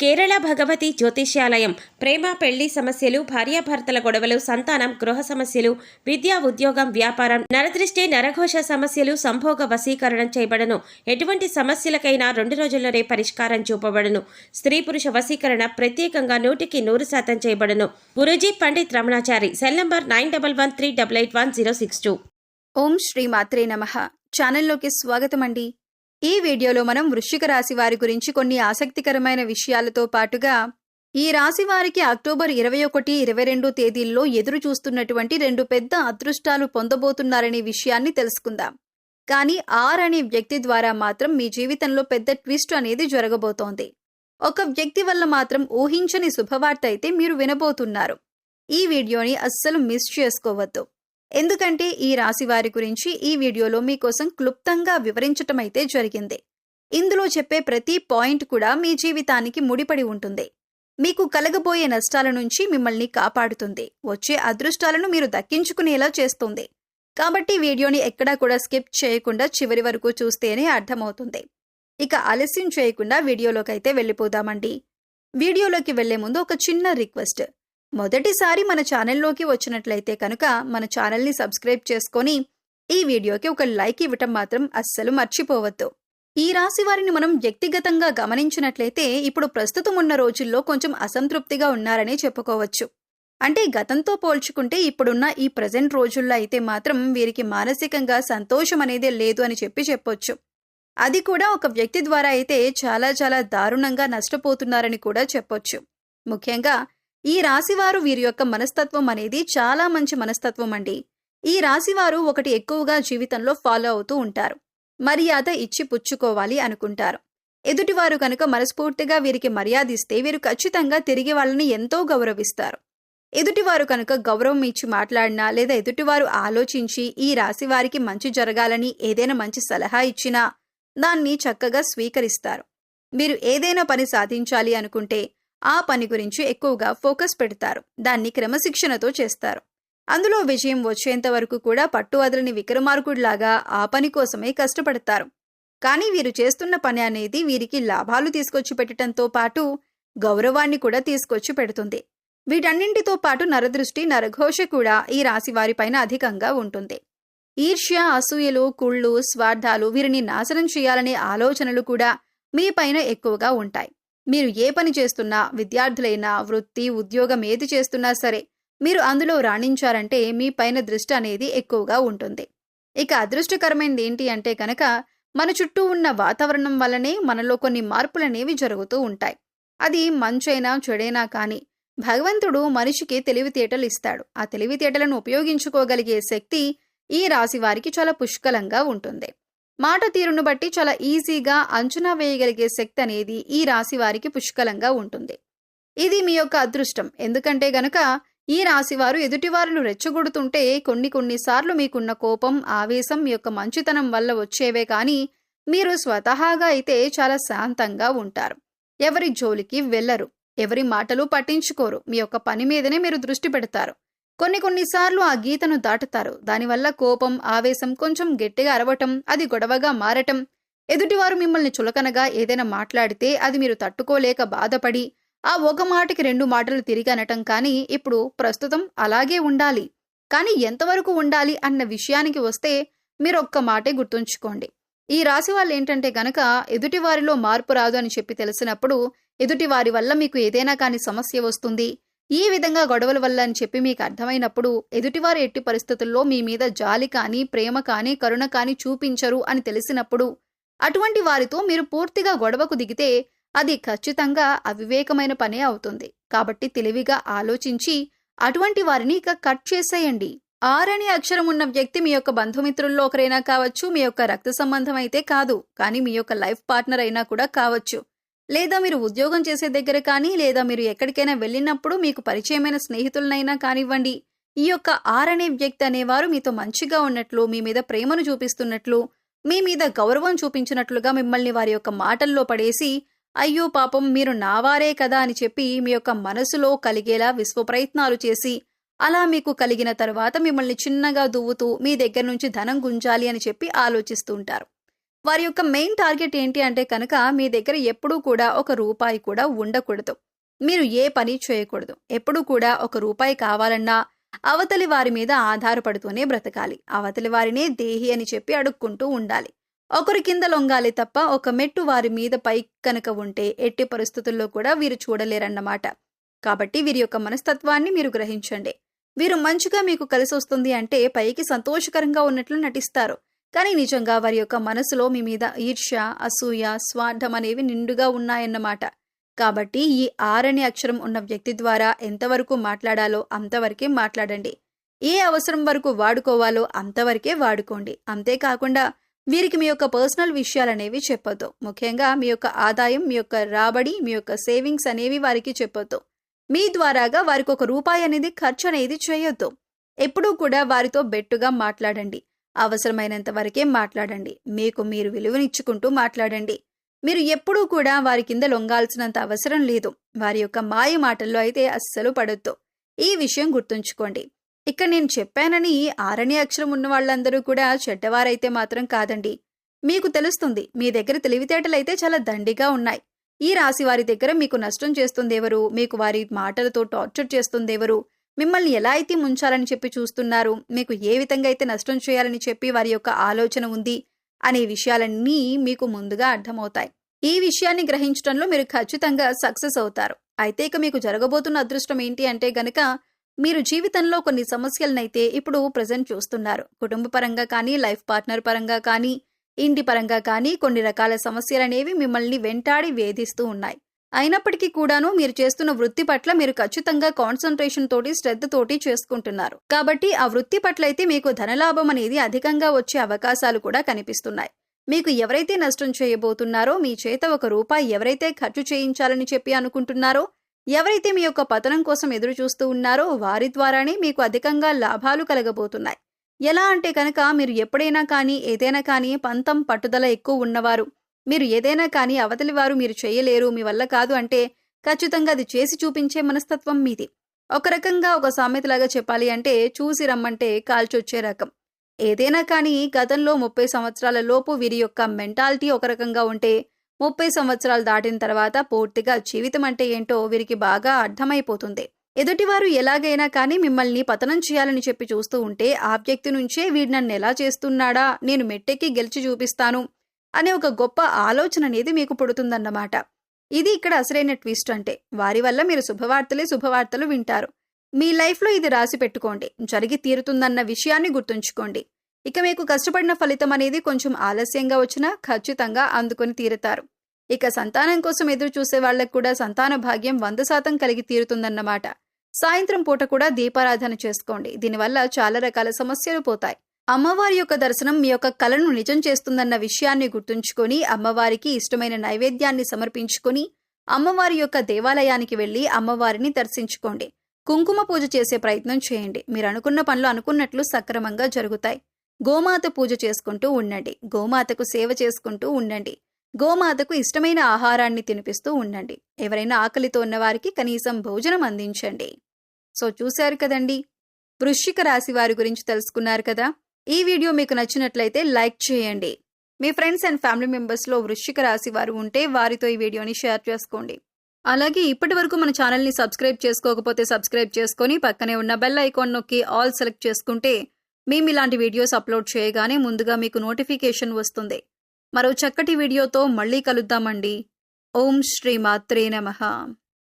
కేరళ భగవతి జ్యోతిష్యాలయం ప్రేమ పెళ్లి సమస్యలు, భార్యాభర్తల గొడవలు, సంతానం, గృహ సమస్యలు, విద్యా ఉద్యోగం, వ్యాపారం, నరదృష్టి, నరఘోష సమస్యలు, సంభోగ వశీకరణం చేయబడను. ఎటువంటి సమస్యలకైనా 2 రోజుల్లోనే పరిష్కారం చూపబడను. స్త్రీ పురుష వశీకరణ ప్రత్యేకంగా 100% చేయబడను. గురూజీ పండిత్ రమణాచారి. Cell number 9113881062. ఓం శ్రీ మాత్రే నమః. ఛానల్లోకి స్వాగతం అండి. ఈ వీడియోలో మనం వృశ్చిక రాశి వారి గురించి కొన్ని ఆసక్తికరమైన విషయాలతో పాటుగా ఈ రాశి వారికి అక్టోబర్ 21, 22 తేదీల్లో ఎదురు చూస్తున్నటువంటి 2 పెద్ద అదృష్టాలు పొందబోతున్నారనే విషయాన్ని తెలుసుకుందాం. కానీ ఆర్ అనే వ్యక్తి ద్వారా మాత్రం మీ జీవితంలో పెద్ద ట్విస్ట్ అనేది జరగబోతోంది. ఒక వ్యక్తి వల్ల మాత్రం ఊహించని శుభవార్త అయితే మీరు వినబోతున్నారు. ఈ వీడియోని అస్సలు మిస్ చేసుకోవద్దు. ఎందుకంటే ఈ రాశి వారి గురించి ఈ వీడియోలో మీకోసం క్లుప్తంగా వివరించటం అయితే జరిగింది. ఇందులో చెప్పే ప్రతి పాయింట్ కూడా మీ జీవితానికి ముడిపడి ఉంటుంది. మీకు కలగబోయే నష్టాల నుంచి మిమ్మల్ని కాపాడుతుంది. వచ్చే అదృష్టాలను మీరు దక్కించుకునేలా చేస్తుంది. కాబట్టి వీడియోని ఎక్కడా కూడా స్కిప్ చేయకుండా చివరి వరకు చూస్తేనే అర్థమవుతుంది. ఇక ఆలస్యం చేయకుండా వీడియోలోకైతే వెళ్ళిపోదామండి. వీడియోలోకి వెళ్లే ముందు ఒక చిన్న రిక్వెస్ట్. మొదటిసారి మన ఛానల్లోకి వచ్చినట్లయితే కనుక మన ఛానల్ని సబ్స్క్రైబ్ చేసుకొని ఈ వీడియోకి ఒక లైక్ ఇవ్వటం మాత్రం అస్సలు మర్చిపోవద్దు. ఈ రాశి వారిని మనం వ్యక్తిగతంగా గమనించినట్లయితే ఇప్పుడు ప్రస్తుతం ఉన్న రోజుల్లో కొంచెం అసంతృప్తిగా ఉన్నారనే చెప్పుకోవచ్చు. అంటే గతంతో పోల్చుకుంటే ఇప్పుడున్న ఈ ప్రజెంట్ రోజుల్లో అయితే మాత్రం వీరికి మానసికంగా సంతోషం అనేది లేదు అని చెప్పొచ్చు. అది కూడా ఒక వ్యక్తి ద్వారా అయితే చాలా చాలా దారుణంగా నష్టపోతున్నారని కూడా చెప్పొచ్చు. ముఖ్యంగా ఈ రాశివారు వీరి యొక్క మనస్తత్వం అనేది చాలా మంచి మనస్తత్వం అండి. ఈ రాశివారు ఒకటి ఎక్కువగా జీవితంలో ఫాలో అవుతూ ఉంటారు. మర్యాద ఇచ్చి పుచ్చుకోవాలి అనుకుంటారు. ఎదుటివారు కనుక మనస్ఫూర్తిగా వీరికి మర్యాద ఇస్తే వీరు ఖచ్చితంగా తిరిగి వాళ్ళని ఎంతో గౌరవిస్తారు. ఎదుటివారు కనుక గౌరవం ఇచ్చి మాట్లాడినా లేదా ఎదుటివారు ఆలోచించి ఈ రాశి వారికి మంచి జరగాలని ఏదైనా మంచి సలహా ఇచ్చినా దాన్ని చక్కగా స్వీకరిస్తారు. మీరు ఏదైనా పని సాధించాలి అనుకుంటే ఆ పని గురించి ఎక్కువగా ఫోకస్ పెడతారు. దాన్ని క్రమశిక్షణతో చేస్తారు. అందులో విజయం వచ్చేంత వరకు కూడా పట్టు వదలని విక్రమార్కుడిలాగా ఆ పని కోసమే కష్టపడతారు. కానీ వీరు చేస్తున్న పని అనేది వీరికి లాభాలు తీసుకొచ్చి పెట్టడంతో పాటు గౌరవాన్ని కూడా తీసుకొచ్చి పెడుతుంది. వీటన్నింటితో పాటు నరదృష్టి, నరఘోష కూడా ఈ రాశి వారిపైన అధికంగా ఉంటుంది. ఈర్ష్య, అసూయలు, కుళ్ళు, స్వార్థాలు, వీరిని నాశనం చేయాలనే ఆలోచనలు కూడా మీ పైన ఎక్కువగా ఉంటాయి. మీరు ఏ పని చేస్తున్నా, విద్యార్థులైనా, వృత్తి, ఉద్యోగం ఏది చేస్తున్నా సరే మీరు అందులో రాణించారంటే మీ పైన దృష్టి అనేది ఎక్కువగా ఉంటుంది. ఇక అదృష్టకరమైనది ఏంటి అంటే కనుక మన చుట్టూ ఉన్న వాతావరణం వల్లనే మనలో కొన్ని మార్పులనేవి జరుగుతూ ఉంటాయి. అది మంచైనా చెడైనా కానీ భగవంతుడు మనిషికి తెలివితేటలు ఇస్తాడు. ఆ తెలివితేటలను ఉపయోగించుకోగలిగే శక్తి ఈ రాశి వారికి చాలా పుష్కలంగా ఉంటుంది. మాట తీరును బట్టి చాలా ఈజీగా అంచనా వేయగలిగే శక్తి అనేది ఈ రాశి వారికి పుష్కలంగా ఉంటుంది. ఇది మీ యొక్క అదృష్టం. ఎందుకంటే గనుక ఈ రాశివారు ఎదుటివారును రెచ్చగొడుతుంటే కొన్నిసార్లు మీకున్న కోపం, ఆవేశం మీ యొక్క మంచితనం వల్ల వచ్చేవే కానీ మీరు స్వతహాగా అయితే చాలా శాంతంగా ఉంటారు. ఎవరి జోలికి వెళ్లరు, ఎవరి మాటలు పట్టించుకోరు. మీ యొక్క పని మీదనే మీరు దృష్టి పెడతారు. కొన్నిసార్లు ఆ గీతను దాటుతారు. దానివల్ల కోపం, ఆవేశం, కొంచెం గట్టిగా అరవటం, అది గొడవగా మారటం, ఎదుటివారు మిమ్మల్ని చులకనగా ఏదైనా మాట్లాడితే అది మీరు తట్టుకోలేక బాధపడి ఆ ఒక మాటకి 2 మాటలు తిరిగి అనటం కానీ ఇప్పుడు ప్రస్తుతం అలాగే ఉండాలి. కానీ ఎంతవరకు ఉండాలి అన్న విషయానికి వస్తే మీరు ఒక్క మాటే గుర్తుంచుకోండి. ఈ రాశి వాళ్ళు ఏంటంటే గనక ఎదుటివారిలో మార్పు రాదు అని చెప్పి తెలిసినప్పుడు ఎదుటివారి వల్ల మీకు ఏదైనా కానీ సమస్య వస్తుంది, ఈ విధంగా గొడవల వల్ల అని చెప్పి మీకు అర్థమైనప్పుడు ఎదుటివారు ఎట్టి పరిస్థితుల్లో మీ మీద జాలి కానీ, ప్రేమ కానీ, కరుణ కానీ చూపించరు అని తెలిసినప్పుడు అటువంటి వారితో మీరు పూర్తిగా గొడవకు దిగితే అది ఖచ్చితంగా అవివేకమైన పనే అవుతుంది. కాబట్టి తెలివిగా ఆలోచించి అటువంటి వారిని ఇక కట్ చేసేయండి. ఆర్ అనే అక్షరం ఉన్న వ్యక్తి మీ యొక్క బంధుమిత్రుల్లో ఒకరైనా కావచ్చు, మీ యొక్క రక్త సంబంధం అయితే కాదు, కానీ మీ యొక్క లైఫ్ పార్ట్నర్ అయినా కూడా కావచ్చు. లేదా మీరు ఉద్యోగం చేసే దగ్గర కానీ, లేదా మీరు ఎక్కడికైనా వెళ్ళినప్పుడు మీకు పరిచయమైన స్నేహితులనైనా కానివ్వండి. ఈ యొక్క ఆర్ అనే వ్యక్తి అనేవారు మీతో మంచిగా ఉన్నట్లు, మీ మీద ప్రేమను చూపిస్తున్నట్లు, మీ మీద గౌరవం చూపించినట్లుగా మిమ్మల్ని వారి యొక్క మాటల్లో పడేసి అయ్యో పాపం మీరు నావారే కదా అని చెప్పి మీ యొక్క మనసులో కలిగేలా విశ్వ ప్రయత్నాలు చేసి అలా మీకు కలిగిన తర్వాత మిమ్మల్ని చిన్నగా దువ్వుతూ మీ దగ్గర నుంచి ధనం గుంజాలి అని చెప్పి ఆలోచిస్తూ ఉంటారు. వారి యొక్క మెయిన్ టార్గెట్ ఏంటి అంటే కనుక మీ దగ్గర ఎప్పుడూ కూడా ఒక రూపాయి కూడా ఉండకూడదు. మీరు ఏ పని చేయకూడదు. ఎప్పుడూ కూడా ఒక రూపాయి కావాలన్నా అవతలి వారి మీద ఆధారపడుతూనే బ్రతకాలి. అవతలి వారినే దేహి అని చెప్పి అడుక్కుంటూ ఉండాలి. ఒకరి కింద లొంగాలి తప్ప ఒక మెట్టు వారి మీద పై కనుక ఉంటే ఎట్టి పరిస్థితుల్లో కూడా వీరు చూడలేరన్నమాట. కాబట్టి వీరి యొక్క మనస్తత్వాన్ని మీరు గ్రహించండి. వీరు మంచిగా మీకు కలిసి వస్తుంది అంటే పైకి సంతోషకరంగా ఉన్నట్లు నటిస్తారు. కానీ నిజంగా వారి యొక్క మనసులో మీ మీద ఈర్ష్య, అసూయ, స్వార్థం అనేవి నిండుగా ఉన్నాయన్నమాట. కాబట్టి ఈ ఆర్ అనే అక్షరం ఉన్న వ్యక్తి ద్వారా ఎంతవరకు మాట్లాడాలో అంతవరకే మాట్లాడండి. ఏ అవసరం వరకు వాడుకోవాలో అంతవరకే వాడుకోండి. అంతేకాకుండా వీరికి మీ యొక్క పర్సనల్ విషయాలనేవి చెప్పొద్దు. ముఖ్యంగా మీ యొక్క ఆదాయం, మీ యొక్క రాబడి, మీ యొక్క సేవింగ్స్ అనేవి వారికి చెప్పొద్దు. మీ ద్వారాగా వారికి ఒక రూపాయి అనేది ఖర్చు అనేది చేయొద్దు. ఎప్పుడూ కూడా వారితో బెట్టుగా మాట్లాడండి. అవసరమైనంత వరకే మాట్లాడండి. మీకు మీరు విలువనిచ్చుకుంటూ మాట్లాడండి. మీరు ఎప్పుడూ కూడా వారి కింద లొంగాల్సినంత అవసరం లేదు. వారి యొక్క మాయ మాటల్లో అయితే అస్సలు పడొద్దు. ఈ విషయం గుర్తుంచుకోండి. ఇక్కడ నేను చెప్పానని ఆరనే అక్షరం ఉన్న వాళ్ళందరూ కూడా చెడ్డవారైతే మాత్రం కాదండి. మీకు తెలుస్తుంది, మీ దగ్గర తెలివితేటలైతే చాలా దండిగా ఉన్నాయి. ఈ రాశి వారి దగ్గర మీకు నష్టం చేస్తుందెవరు? మీకు వారి మాటలతో టార్చర్ చేస్తుందెవరు? మిమ్మల్ని ఎలా అయితే ముంచాలని చెప్పి చూస్తున్నారు? మీకు ఏ విధంగా అయితే నష్టం చేయాలని చెప్పి వారి యొక్క ఆలోచన ఉంది అనే విషయాలన్నీ మీకు ముందుగా అర్థమవుతాయి. ఈ విషయాన్ని గ్రహించడంలో మీరు ఖచ్చితంగా సక్సెస్ అవుతారు. అయితే ఇక మీకు జరగబోతున్న అదృష్టం ఏంటి అంటే గనక మీరు జీవితంలో కొన్ని సమస్యలనైతే ఇప్పుడు ప్రజెంట్ చూస్తున్నారు. కుటుంబ పరంగా కానీ, లైఫ్ పార్ట్నర్ పరంగా కానీ, ఇంటి పరంగా కానీ కొన్ని రకాల సమస్యలనేవి మిమ్మల్ని వెంటాడి వేధిస్తూ ఉన్నాయి. అయినప్పటికీ కూడాను మీరు చేస్తున్న వృత్తి పట్ల మీరు ఖచ్చితంగా కాన్సంట్రేషన్ తోటి, శ్రద్ధతోటి చేసుకుంటున్నారు. కాబట్టి ఆ వృత్తి పట్ల అయితే మీకు ధనలాభం అనేది అధికంగా వచ్చే అవకాశాలు కూడా కనిపిస్తున్నాయి. మీకు ఎవరైతే నష్టం చేయబోతున్నారో, మీ చేత ఒక రూపాయి ఎవరైతే ఖర్చు చేయించాలని చెప్పి అనుకుంటున్నారో, ఎవరైతే మీ యొక్క పతనం కోసం ఎదురు చూస్తూ ఉన్నారో వారి ద్వారానే మీకు అధికంగా లాభాలు కలగబోతున్నాయి. ఎలా అంటే కనుక మీరు ఎప్పుడైనా కానీ, ఏదైనా కానీ పంతం, పట్టుదల ఎక్కువ ఉన్నవారు. మీరు ఏదైనా కానీ అవతలి వారు మీరు చేయలేరు, మీ వల్ల కాదు అంటే ఖచ్చితంగా అది చేసి చూపించే మనస్తత్వం మీది. ఒక రకంగా ఒక సామెతలాగా చెప్పాలి అంటే చూసి రమ్మంటే కాల్చొచ్చే రకం. ఏదైనా కానీ గతంలో 30 సంవత్సరాల లోపు వీరి యొక్క మెంటాలిటీ ఒక రకంగా ఉంటే 30 సంవత్సరాలు దాటిన తర్వాత పూర్తిగా జీవితం అంటే ఏంటో వీరికి బాగా అర్థమైపోతుంది. ఎదుటివారు ఎలాగైనా కానీ మిమ్మల్ని పతనం చేయాలని చెప్పి చూస్తూ ఉంటే ఆ వ్యక్తి నుంచే వీడు నన్ను ఎలా చేస్తున్నాడా, నేను మెట్టెక్కి గెలిచి చూపిస్తాను అనే ఒక గొప్ప ఆలోచన అనేది మీకు పుడుతుందన్నమాట. ఇది ఇక్కడ అసలైన ట్విస్ట్ అంటే. వారి వల్ల మీరు శుభవార్తలు వింటారు. మీ లైఫ్లో ఇది రాసి పెట్టుకోండి. జరిగి తీరుతుందన్న విషయాన్ని గుర్తుంచుకోండి. ఇక మీకు కష్టపడిన ఫలితం అనేది కొంచెం ఆలస్యంగా వచ్చినా ఖచ్చితంగా అందుకొని తీరుతారు. ఇక సంతానం కోసం ఎదురు చూసే వాళ్లకు కూడా సంతాన భాగ్యం 100% కలిగి తీరుతుందన్నమాట. సాయంత్రం పూట కూడా దీపారాధన చేసుకోండి. దీనివల్ల చాలా రకాల సమస్యలు పోతాయి. అమ్మవారి యొక్క దర్శనం మీ యొక్క కలను నిజం చేస్తుందన్న విషయాన్ని గుర్తుంచుకొని అమ్మవారికి ఇష్టమైన నైవేద్యాన్ని సమర్పించుకొని అమ్మవారి యొక్క దేవాలయానికి వెళ్లి అమ్మవారిని దర్శించుకోండి. కుంకుమ పూజ చేసే ప్రయత్నం చేయండి. మీరు అనుకున్న పనులు అనుకున్నట్లు సక్రమంగా జరుగుతాయి. గోమాత పూజ చేసుకుంటూ ఉండండి. గోమాతకు సేవ చేసుకుంటూ ఉండండి. గోమాతకు ఇష్టమైన ఆహారాన్ని తినిపిస్తూ ఉండండి. ఎవరైనా ఆకలితో ఉన్నవారికి కనీసం భోజనం అందించండి. సో చూశారు కదండి, వృశ్చిక రాశి వారి గురించి తెలుసుకున్నారు కదా. ఈ వీడియో మీకు నచ్చినట్లయితే లైక్ చేయండి. మీ ఫ్రెండ్స్ అండ్ ఫ్యామిలీ మెంబర్స్లో వృశ్చిక రాశి వారు ఉంటే వారితో ఈ వీడియోని షేర్ చేసుకోండి. అలాగే ఇప్పటి వరకు మన ఛానల్ని సబ్స్క్రైబ్ చేసుకోకపోతే సబ్స్క్రైబ్ చేసుకొని పక్కనే ఉన్న బెల్ ఐకాన్ నొక్కి ఆల్ సెలెక్ట్ చేసుకుంటే మేము ఇలాంటి వీడియోస్ అప్లోడ్ చేయగానే ముందుగా మీకు నోటిఫికేషన్ వస్తుంది. మరో చక్కటి వీడియోతో మళ్ళీ కలుద్దామండి. ఓం శ్రీ మాత్రే నమః.